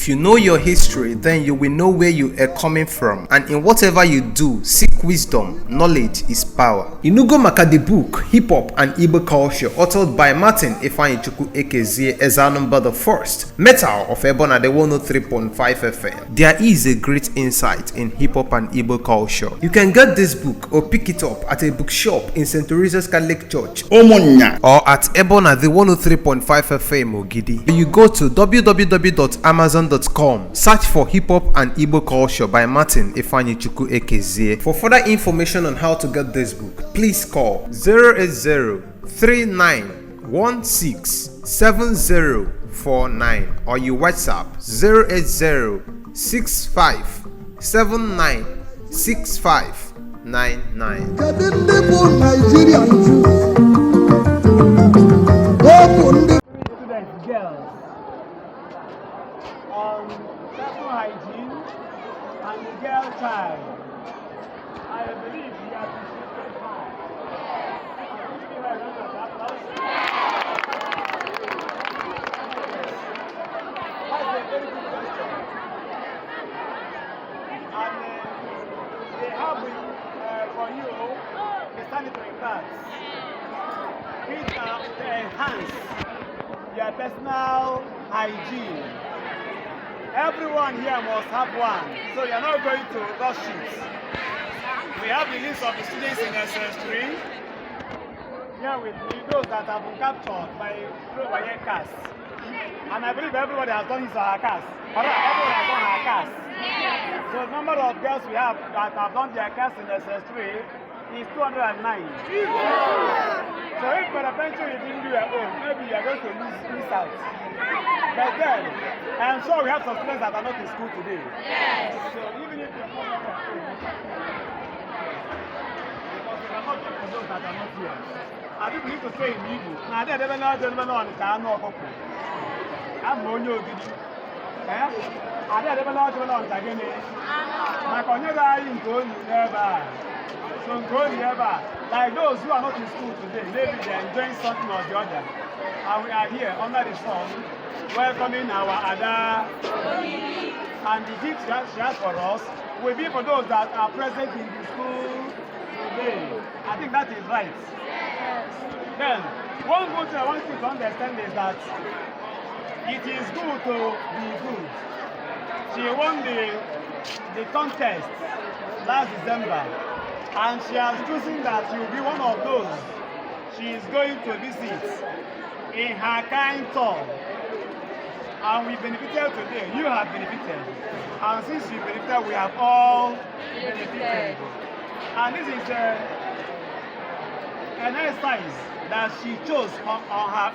If you know your history, then you will know where you are coming from, and in whatever you do, seek wisdom. Knowledge is power. Inugo maka the book Hip Hop and Igbo Culture, authored by Martin Ifeanyichukwu Ekezie Ezanumba the First, Metal of Ebona the 103.5 FM. There is a great insight in hip hop and Igbo culture. You can get this book or pick it up at a bookshop in St. Teresa's Catholic Church, Omonya, or at Ebona the 103.5 FM Ogidi. You go to www.amazon.com, search for Hip Hop and Igbo Culture by Martin Ifeanyichukwu Ekezie. For further information on how to get this book, please call 080-3916-7049 or you WhatsApp 080-6579-6599. Personal hygiene and the girl child. I believe we have appreciated high. That's a very good question. And they have for you the sanitary pads, which are to enhance your personal hygiene. Everyone here must have one, so you're not going to rush it. We have the list of the students in SS3 here with me, those that have been captured by cast. And I believe everybody has done his or her cast. Everyone has done her cast. So the number of girls we have that have done their cast in SS3 is 209. So if peradventure you didn't do your own, maybe you're going to miss out. But then, I'm sure we have some students that are not in school today. Yes. So even if you're not at home, because we are not for those that are not here. I think we need to stay in Igbo. Now, they never know on the car, no Ogidi. I'm Ogidi. I never know on the Gene. My Cornelia in Gold never. So Gold never. Like those who are not in school today, maybe they're enjoying something or the other. And we are here under the sun, welcoming our Ada. And the gift she has for us will be for those that are present in the school today. I think that is right. Then, one good thing I want you to understand is that it is good to be good. She won the contest last December, and she has chosen that she will be one of those she is going to visit in her kind tour. And we benefited today. You have benefited. And since you benefited, we have all benefited. And this is an exercise that she chose on her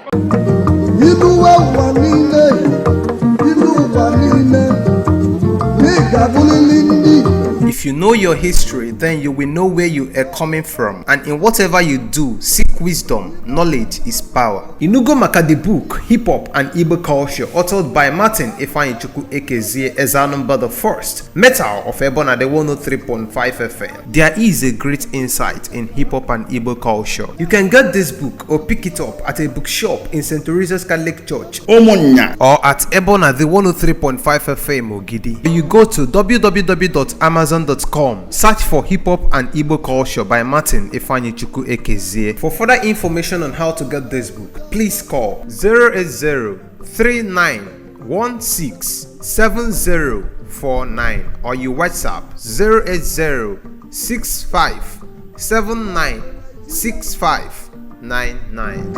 If you know your history, then you will know where you are coming from, and in whatever you do, seek wisdom. Knowledge is power. Inugo maka the book Hip Hop and Igbo Culture, authored by Martin Ifeanyichukwu Ekezie Ezanumba the First, Metal of Ebona the 103.5 FM. There is a great insight in hip hop and Igbo culture. You can get this book or pick it up at a bookshop in St. Teresa's Catholic Church, Omonya, or at Ebona the 103.5 FM Ogidi. You go to www.amazon.com, search for Hip Hop and Igbo Culture by Martin Ifeanyichukwu Ekezie. For further information on how to get this book, please call 080-3916-7049 or you WhatsApp 080-6579-6599.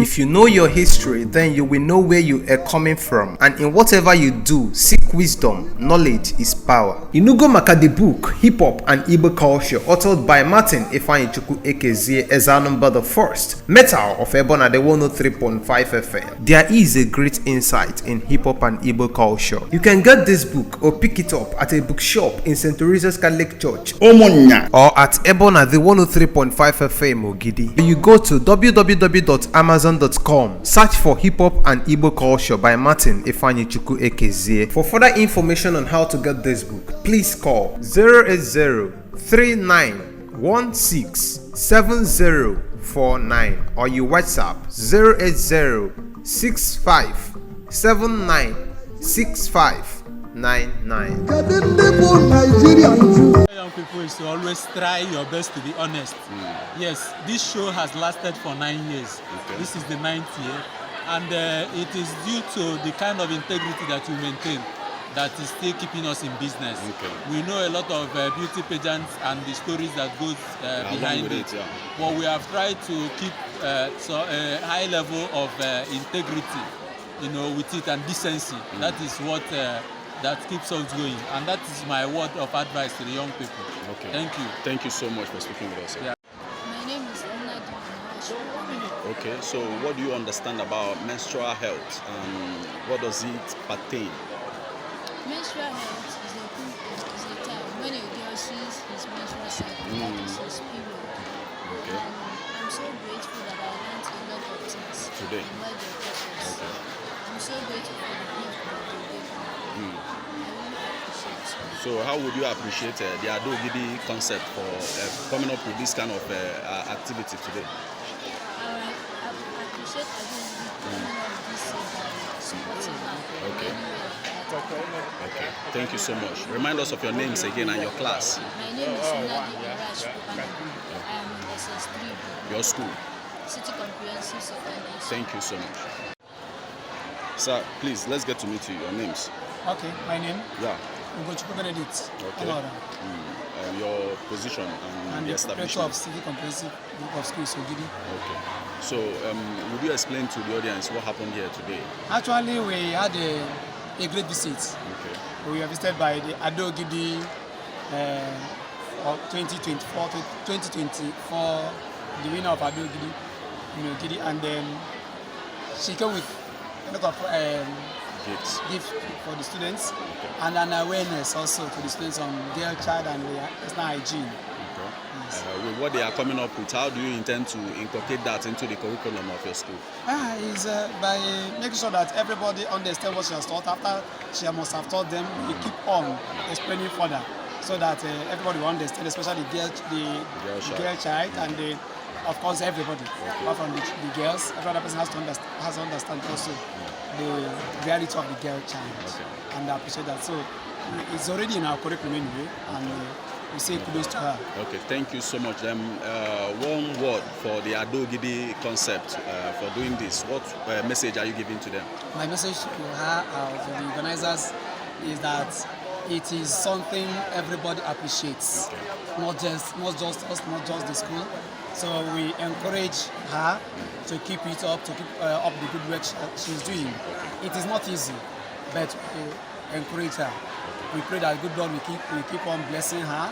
If you know your history, then you will know where you are coming from, and in whatever you do, seek wisdom. Knowledge is power. Inugo maka the book Hip Hop and Igbo Culture, authored by Martin Ifeanyichukwu Ekezie Ezanumba the First, Metal of Ebona the 103.5 FM. There is a great insight in hip hop and Igbo culture. You can get this book or pick it up at a bookshop in St. Teresa's Catholic Church, Omonya, or at Ebona the 103.5 FM Ogidi. You go to www.amazon.com, search for Hip Hop and Igbo Culture by Martin Ifeanyichukwu Ekezie. For further information on how to get this book, please call 08039167049 or you WhatsApp 08065796599. Young people is to always try your best to be honest. Yes, this show has lasted for 9 years. Okay. This is the 9th year, and it is due to the kind of integrity that you maintain that is still keeping us in business. Okay. We know a lot of beauty pageants and the stories that goes behind with it. it, yeah. But we have tried to keep a high level of integrity, with it, and decency. That is what that keeps us going, and that is my word of advice to the young people. Okay. Thank you. Thank you so much for speaking with us. Yeah. My name is Ogidi. Okay, so what do you understand about menstrual health and what does it pertain? Menstrual health is a time when a girl sees his menstrual cycle, that is his period. Okay. And I'm so grateful that I learned a lot of things Today? and why they're purpose. Okay. I'm so grateful for the gift that they gave me. I really appreciate it. So how would you appreciate the Ogidi concept for coming up with this kind of activity today? I appreciate everyone coming up this supporting her Okay. anywhere. Okay, thank you so much. Remind us of your names again and your class. My name is Ogidi. I am in SS3, Your school. City Comprehensive Secondary School. Thank you so much. Sir, please, let's get to meet you. Your names. Okay, my name Yeah. Ugochukwu Benedict. Okay. Olora. Your position and I'm the the director establishment. of City Comprehensive Group of Schools, Ogidi. Okay. So, would you explain to the audience what happened here today? Actually, we had a great visit. Okay. We were visited by the Ogidi of 2024, the winner of Ogidi, Ogidi, and then she came with a lot of Gifts. gifts for the students and an awareness also to the students on girl child and personal hygiene. Okay. Yes. With what they are coming up with, how do you intend to inculcate that into the curriculum of your school? Is by making sure that everybody understands what she has taught. After she must have taught them, we keep on explaining further so that everybody will understand, especially the girl child and of course everybody. Apart from the girls, every other person has to understand also the reality of the girl child. And I appreciate that. So it's already in our curriculum anyway, and we say kudos to her. Okay, thank you so much. One word for the Ogidi concept for doing this. What message are you giving to them? My message to her, to the organizers, is that it is something everybody appreciates, not just us, not just the school. So we encourage her to keep it up, to keep up the good work she's doing. It is not easy, but we encourage her. We pray that good Lord will keep on blessing her,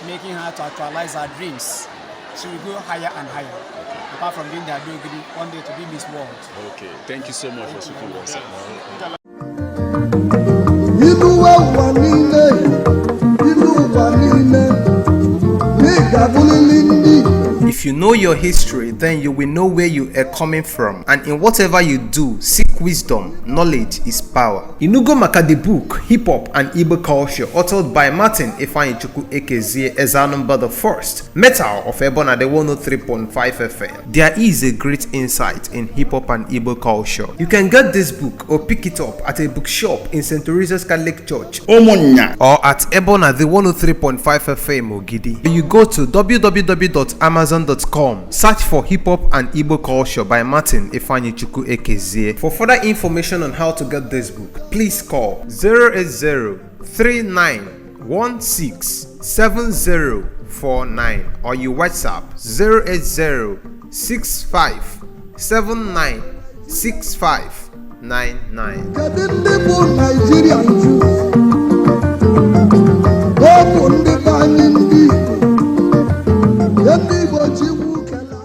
making her to actualize her dreams. She will go higher and higher. Apart from being the Ogidi, one day to be Miss World. Okay, thank you so much for speaking with us. If you know your history, then you will know where you are coming from, and in whatever you do, seek wisdom. Knowledge is power. Inugo maka the book Hip Hop and Igbo Culture, authored by Martin Ifeanyichukwu Ekezie Ezanumba the First, Metal of Ebona the 103.5 FM. There is a great insight in hip hop and Igbo culture. You can get this book or pick it up at a bookshop in St. Teresa's Catholic Church, Omonya, or at Ebona the 103.5 FM Ogidi. You go to www.amazon.com, search for Hip Hop and Igbo Culture by Martin Ifeanyichukwu Ekezie. For further information on how to get this book, please call 08039167049 or you WhatsApp 08065796599. 796599. Kedu ndị bụ Nigerian Jews? Ọ bụ ndị be anyị ndị Igbo. Ndị Igbo chikwu kele.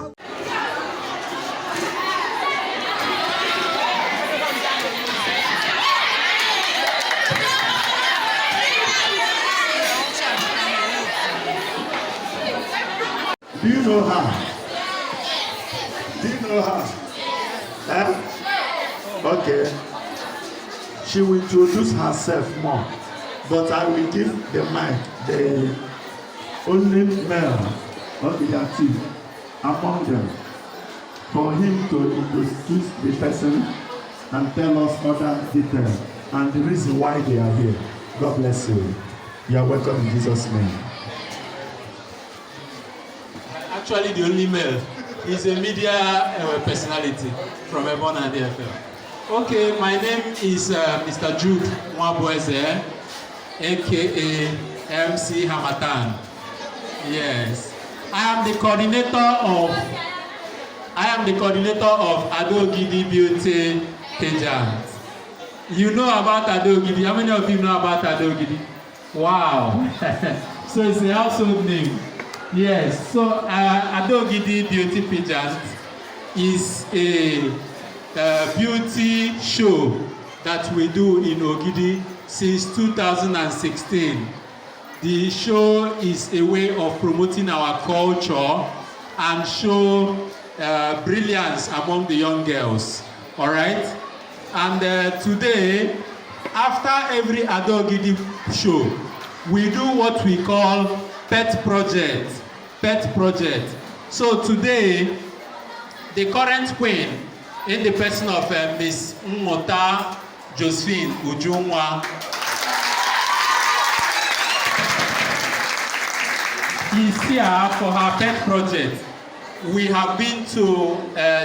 Do you know her? Do you know her? Okay. She will introduce herself more, but I will give the mic, the only male of the active among them, for him to introduce the person and tell us other details and the reason why they are here. God bless you. You are welcome in Jesus' name. Actually, the only male is a media personality from Ebon and DFL. Okay, my name is Mr. Jude Mwabueze, aka MC Hamatan. Yes, I am the coordinator of Ogidi Beauty Pageant. You know about Ogidi? How many of you know about Ogidi? Wow! So it's a household name. Yes, so Ogidi Beauty Pageant is a beauty show that we do in Ogidi since 2016. The show is a way of promoting our culture and show brilliance among the young girls. All right? And today, after every Ogidi show, we do what we call pet project. So today, the current queen, in the person of Miss Mmota Josephine Ujunwa, is here for her pet project. We have been to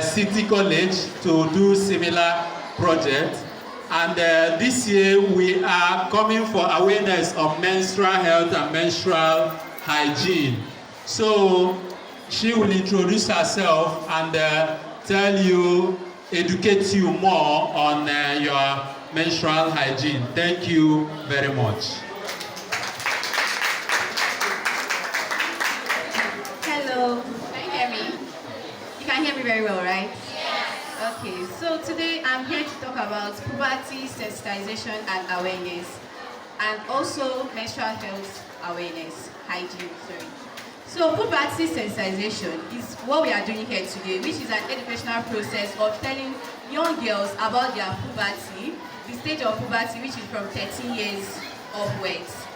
City College to do similar projects, and this year we are coming for awareness of menstrual health and menstrual hygiene. So she will introduce herself and educate you more on your menstrual hygiene. Thank you very much. Hello, can you hear me? You can hear me very well, right? Yes. Okay, so today I'm here to talk about puberty sensitization and awareness, and also menstrual health awareness, hygiene, sorry. So puberty sensitization is what we are doing here today, which is an educational process of telling young girls about their puberty, the stage of puberty, which is from 13 years upwards.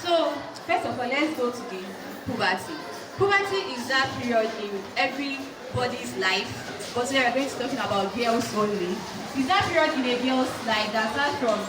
So first of all, let's go to the puberty. Puberty is that period in everybody's life, but today we're going to be talking about girls only. It's that period in a girl's life that starts from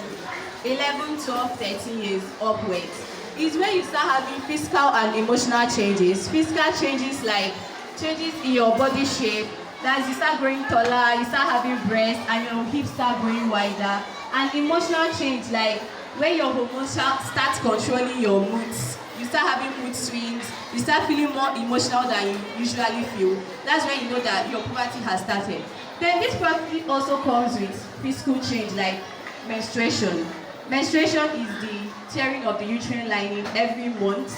11, 12, 13 years upwards. Is when you start having physical and emotional changes. Physical changes like changes in your body shape, that you start growing taller, you start having breasts, and your hips start growing wider. And emotional change like when your hormones start controlling your moods. You start having mood swings, you start feeling more emotional than you usually feel. That's when you know that your puberty has started. Then this puberty also comes with physical change like menstruation. Menstruation is the tearing of the uterine lining every month.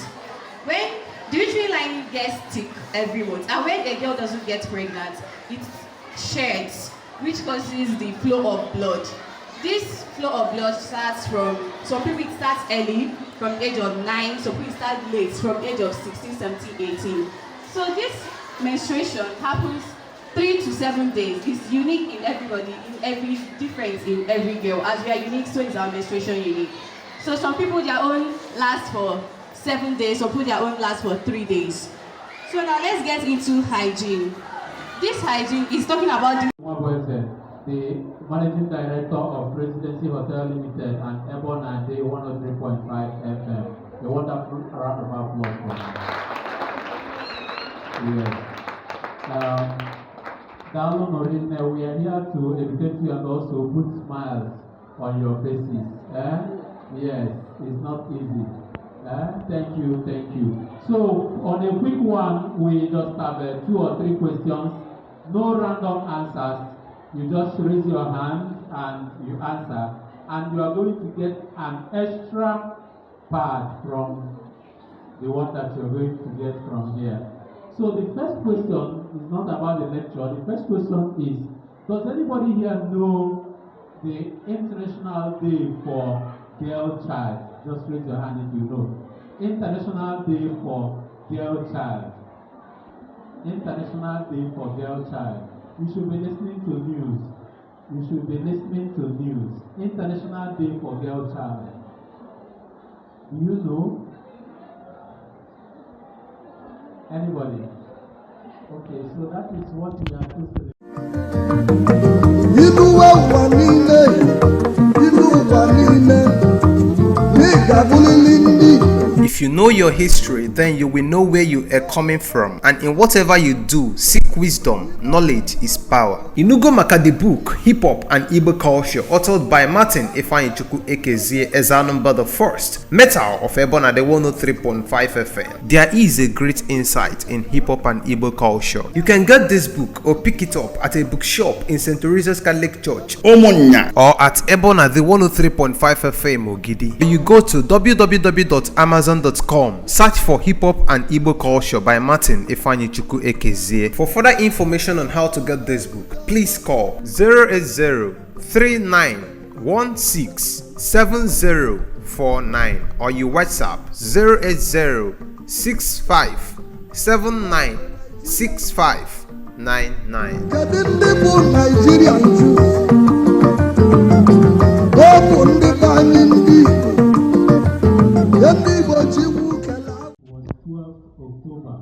When the uterine lining gets thick every month, and when a girl doesn't get pregnant, it sheds, which causes the flow of blood. This flow of blood starts from, some people it starts early, from the age of 9, some people start late, from the age of 16, 17, 18. So this menstruation happens 3 to 7 days. It's unique in everybody, different in every girl. As we are unique, so is our menstruation unique. So some people, their own lasts for 7 days, some people, their own lasts for 3 days. So now let's get into hygiene. This hygiene is talking about the Managing Director of Residency Hotel Limited and Ebon and Day 103.5 FM. A wonderful round of applause for them. Yes. Darling Norine, we are here to educate you and also put smiles on your faces. Yes, it's not easy. Thank you. So, on a quick one, we just have 2 or 3 questions No random answers. You just raise your hand and you answer, and you are going to get an extra pad from the one that you're going to get from here. So the first question is not about the lecture. The first question is, does anybody here know the International Day for Girl Child? Just raise your hand if you know. International Day for Girl Child. International Day for Girl Child. You should be listening to news. You should be listening to news. International Day for Girl Child. Do you know? Anybody? Okay, so that is what we are supposed to do. Inú wa wà nílé, inú wa nílé, ní ìgbàgbọ́lélí ní. If you know your history, then you will know where you are coming from. And in whatever you do, seek wisdom. Knowledge is power. Inugo maka the book, Hip Hop and Igbo Culture, authored by Martin Ifeanyichukwu Ekezie Ezanumba the First, Metal of Ebona the 103.5 FM. There is a great insight in hip hop and Igbo culture. You can get this book or pick it up at a bookshop in St. Teresa's Catholic Church, Omonya, or at Ebona the 103.5 FM Ogidi. You go to www.amazon.com, search for Hip Hop and Igbo Culture by Martin Ifeanyichukwu Ekezie. For further information on how to get this book, please call 080-3916-7049 or you WhatsApp 080-6579-6599. Kedu ndị bụ Nigerian Jews? Ọ bụ ndị be anyị ndị Igbo. Ndị Igbo ji iwu kele Was 12th October.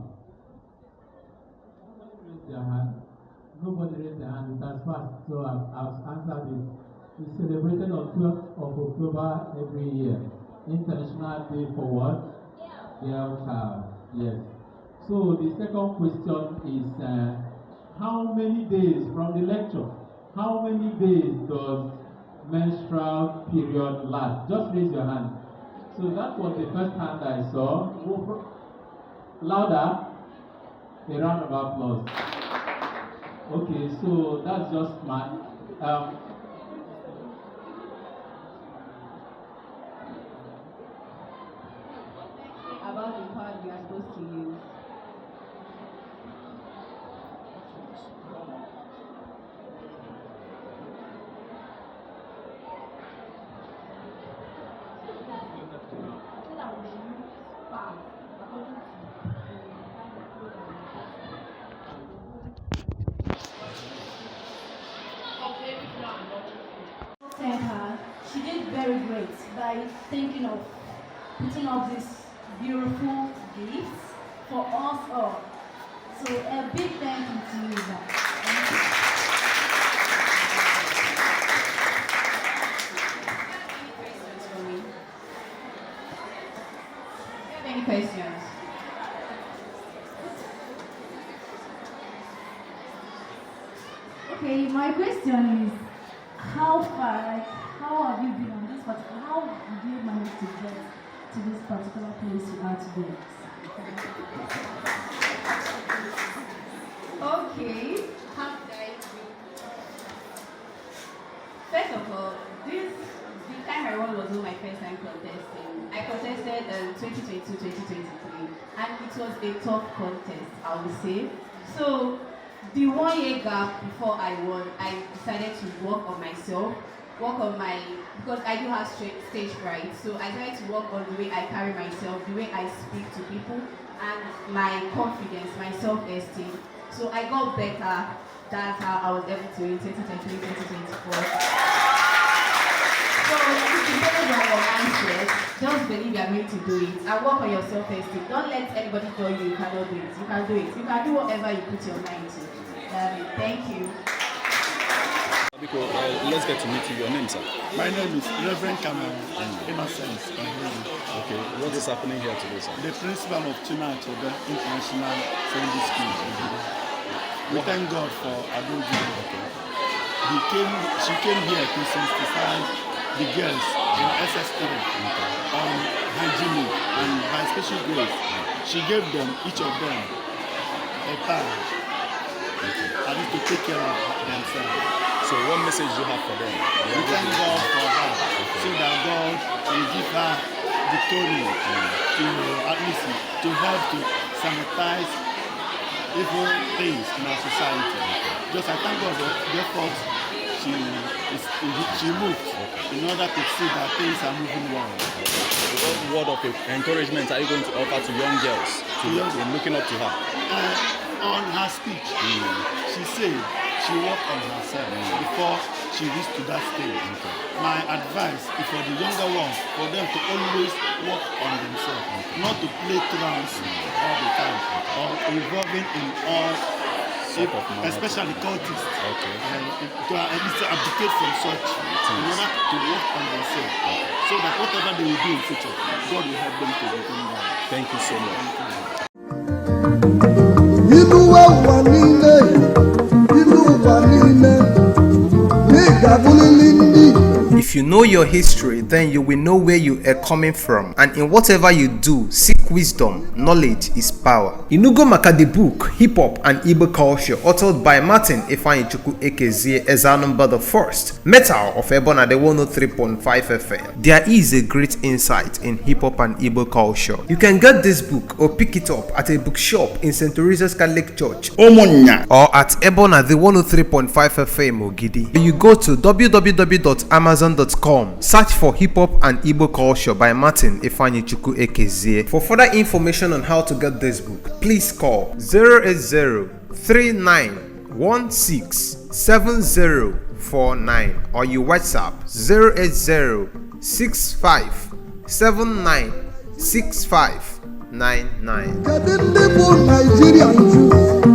Nobody raised their hand. It has passed, so I've answered it. It's celebrated on 12th of October every year. International Day for what? Girl Child. Yes. So the second question is, how many days from the lecture? How many days does menstrual period last? Just raise your hand. So that was the first hand I saw. Louder. A round of applause. Okay, so that's just math. About the part we are supposed to use. Thank her. She did very great by thinking of putting up these beautiful gifts for us all. So a big thank you to you. Any questions? Okay, my question is, how far, like, how have you been on this particular, how did you manage to get to this particular place you are today? Okay. How did I do? First of all, the time I won was not my first time contesting. I contested 2022-2023, and it was a tough contest, I would say. So the 1 year gap before I won, I decided to work on myself, because I do have stage fright, so I tried to work on the way I carry myself, the way I speak to people, and my confidence, my self-esteem. So I got better. That's how I was able to win 2023-2024. So it depends on your mindset. Just believe you are going to do it and work on your self-esteem. Don't let anybody tell you you cannot do it. You can do it. You can do whatever you put your mind to. Thank you. Let's get to meet you. Your name, sir? My name is Reverend Cameron Innocent. Okay, what is happening here today, sir? The principal of China Chobe International Secondary School. We thank God for Ogidi. She came here to sensitize the girls in SS3 on hygiene, and by special grace, she gave them, each of them, a pad at least to take care of themselves. So what message do you have for them? We thank God for her, so that God will give her the victory to at least to help to sanitize evil things in our society. Just I thank God for the effort she moved in order to see that things are moving well. What word of encouragement are you going to offer to young girls in looking up to her? On her speech, she said she worked on herself before she reached to that stage. My advice is for the younger ones, for them to always work on themselves, not to play trance all the time or involving in all, especially cultists, to at least abdicate from such in order to work on themselves, so that whatever they will do in future, God will help them to become that. Thank you so much. Ilu wa niile, ilu wa niile, n'ịgabulili ndị. If you know your history, then you will know where you are coming from, and in whatever you do, seek wisdom. Knowledge is power. Inugo maka the book Hip Hop and Igbo Culture, authored by Martin Ifeanyichukwu Ekezie Ezanumba the First, Metal of Ebona the 103.5 FM. There is a great insight in hip hop and Igbo culture. You can get this book or pick it up at a bookshop in St. Teresa's Catholic Church, Omonya, or at Ebona the 103.5 FM Ogidi. You go to www.amazon.com, search for Hip Hop and Igbo Culture by Martin Ifeanyichukwu Ekezie. For further information on how to get this book, please call 080-3916-7049 or you WhatsApp 080-6579-6599. Kedu ndị bụ Nigerian Jews?